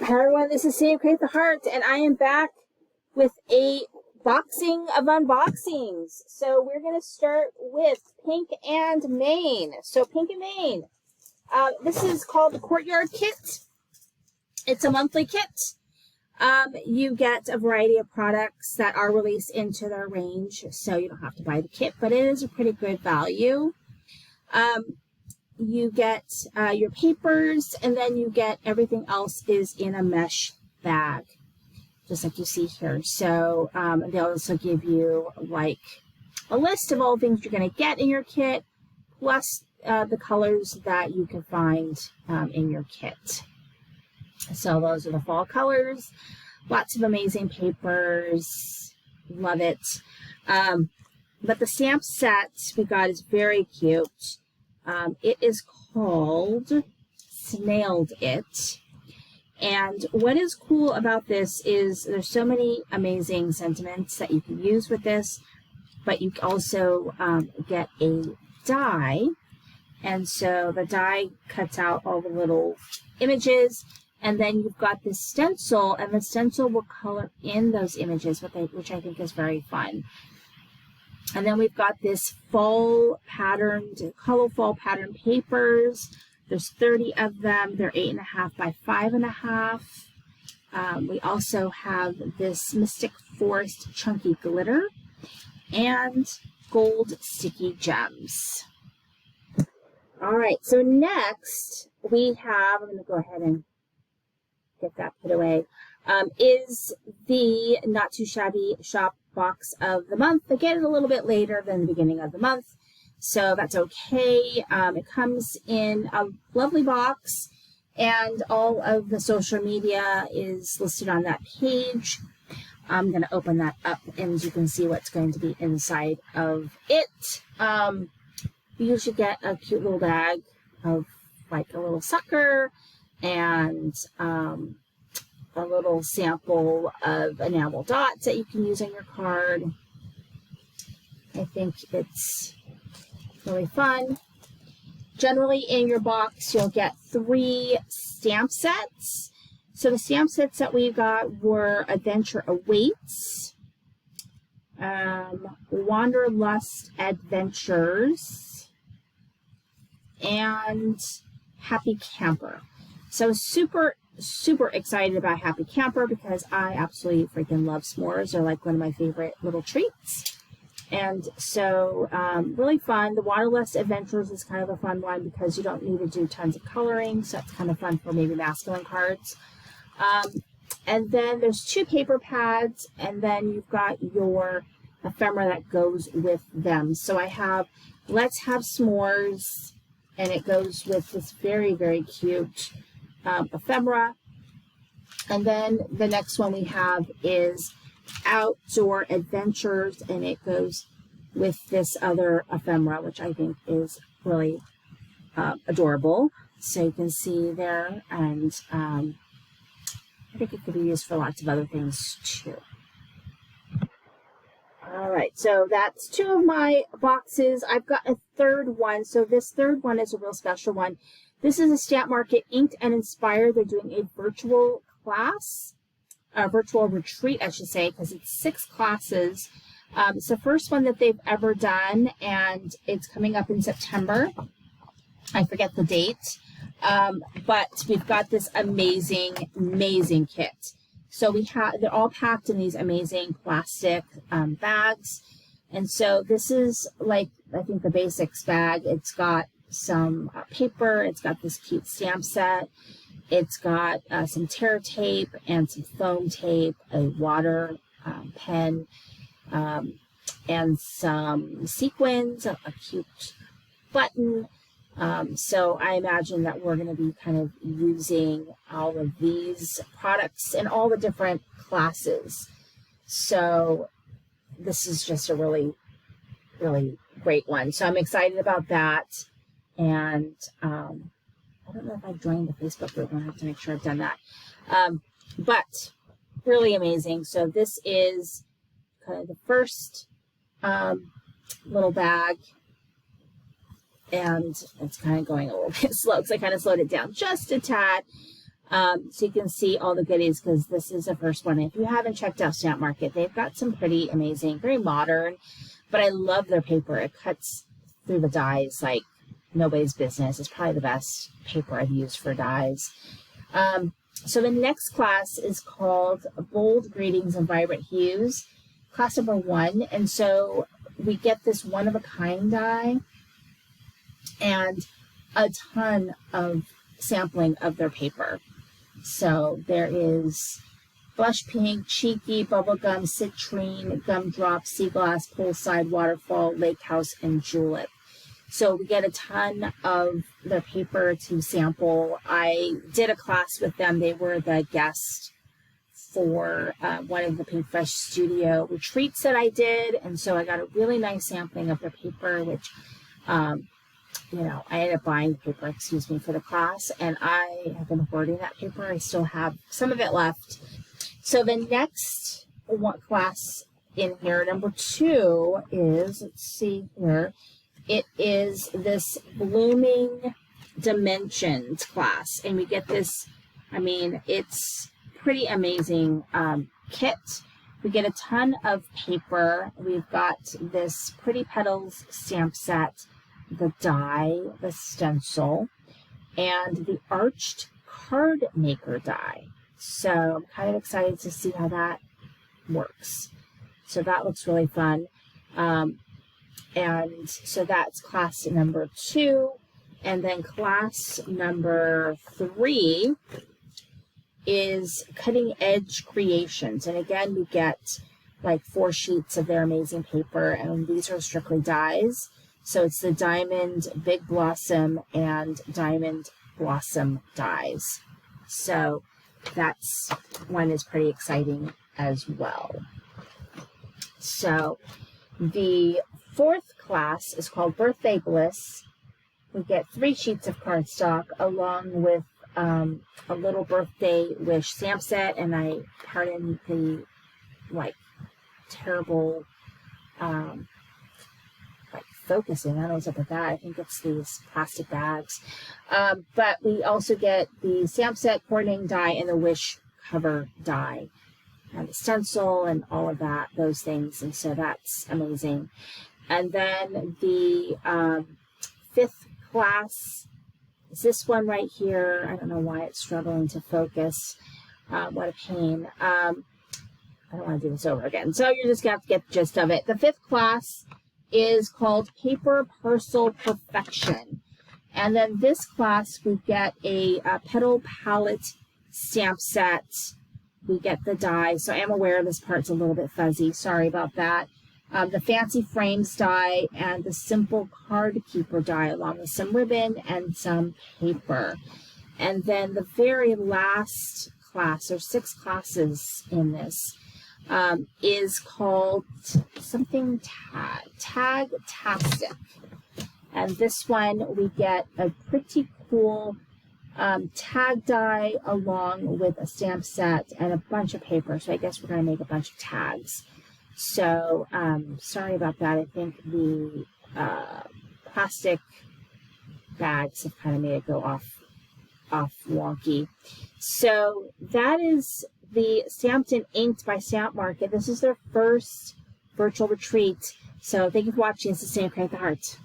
Hi everyone, this is Sam Create the Heart, and I am back with a boxing of unboxings. So we're going to start with Pink and Main. So Pink and Main, this is called the Courtyard Kit. It's a monthly kit. You get a variety of products that are released into their range, so you don't have to buy the kit, but it is a pretty good value. You get your papers, and then you get everything else is in a mesh bag, just like you see here. So they'll also give you like a list of all the things you're going to get in your kit, plus the colors that you can find in your kit. So those are the fall colors. Lots of amazing papers. Love it. But the stamp set we got is very cute. It is called Snailed It. And what is cool about this is there's so many amazing sentiments that you can use with this, but you also get a die. And so the die cuts out all the little images, and then you've got this stencil, and the stencil will color in those images, which I think is very fun. And then we've got this fall patterned, colorful pattern papers. There's 30 of them. They're 8.5 by 5.5. We also have this Mystic Forest chunky glitter and gold sticky gems. All right, so next we have, I'm going to go ahead and get that put away, is the Not Too Shabby Shop box of the month. I get it a little bit later than the beginning of the month, so that's okay. It comes in a lovely box, and all of the social media is listed on that page. I'm going to open that up, and you can see what's going to be inside of it. You usually get a cute little bag of like a little sucker and a little sample of enamel dots that you can use on your card. I think it's really fun. Generally in your box you'll get 3 stamp sets. So the stamp sets that we got were Adventure Awaits, Wanderlust Adventures, and Happy Camper. So super excited about Happy Camper because I absolutely freaking love s'mores. They're like one of my favorite little treats. And so really fun. The Wanderlust Adventures is kind of a fun one because you don't need to do tons of coloring, so it's kind of fun for maybe masculine cards. And then there's 2 paper pads, and then you've got your ephemera that goes with them. So I have Let's Have S'mores, and it goes with this very, very cute ephemera. And then the next one we have is Outdoor Adventures, and it goes with this other ephemera, which I think is really adorable. So you can see there, and I think it could be used for lots of other things too. All right, so that's 2 of my boxes. I've got a third one. So this third one is a real special one. This is a Stamp Market Inked and Inspired. They're doing a virtual class, a virtual retreat, I should say, because it's 6 classes. It's the first one that they've ever done, and it's coming up in September. I forget the date, but we've got this amazing kit. So they're all packed in these amazing plastic bags. And so this is like, I think the basics bag. It's got some paper. It's got this cute stamp set. It's got some tear tape and some foam tape, a water pen, and some sequins, a cute button. So I imagine that we're going to be kind of using all of these products in all the different classes. So this is just a really, really great one. So I'm excited about that. And I don't know if I've joined the Facebook group. I'll have to make sure I've done that. But really amazing. So this is kind of the first little bag. And it's kind of going a little bit slow because I kind of slowed it down just a tad. So you can see all the goodies because this is the first one. If you haven't checked out Stamp Market, they've got some pretty amazing, very modern, but I love their paper. It cuts through the dies like nobody's business. It's probably the best paper I've used for dies. So the next class is called Bold Greetings and Vibrant Hues, class number 1. And so we get this one-of-a-kind die and a ton of sampling of their paper. So there is Blush Pink, Cheeky, Bubblegum, Citrine, Gumdrop, Sea Glass, Poolside, Waterfall, Lake House, and Julep. So we get a ton of their paper to sample. I did a class with them. They were the guest for one of the Pink Fresh Studio retreats that I did. And so I got a really nice sampling of their paper, which, you know, I ended up buying the paper, excuse me, for the class. And I have been hoarding that paper. I still have some of it left. So the next class in here, number 2 is, let's see here, it is this Blooming Dimensions class. And we get this, I mean, it's pretty amazing kit. We get a ton of paper. We've got this Pretty Petals stamp set, the die, the stencil, and the Arched Card Maker die. So I'm kind of excited to see how that works. So that looks really fun. And so that's class number 2. And then class number 3 is Cutting Edge Creations. And again, we get like 4 sheets of their amazing paper. And these are strictly dies. So it's the Diamond Big Blossom and Diamond Blossom dies. So that's one is pretty exciting as well. So the 4th class is called Birthday Bliss. We get 3 sheets of cardstock along with a little birthday wish stamp set, and I pardon the like terrible like focusing. I don't know what's up with that. I think it's these plastic bags. But we also get the stamp set, coordinating die, and the wish cover die. And the stencil and all of that, those things. And so that's amazing. And then the 5th class is this one right here. I don't know why it's struggling to focus. What a pain. I don't want to do this over again. So you're just going to have to get the gist of it. The 5th class is called Paper Parcel Perfection. And then this class, we get a petal palette stamp set. We get the die. So I am aware this part's a little bit fuzzy. Sorry about that. The Fancy Frames die and the Simple Card Keeper die, along with some ribbon and some paper. And then the very last class, or 6 classes in this, is called something Tag-tastic. And this one, we get a pretty cool tag die along with a stamp set and a bunch of paper. So I guess we're going to make a bunch of tags. So sorry about that. I think the plastic bags have kind of made it go off wonky. So that is the Stamped and Inked by Stamp Market. This is their first virtual retreat. So thank you for watching. This is Sam Crank the Heart.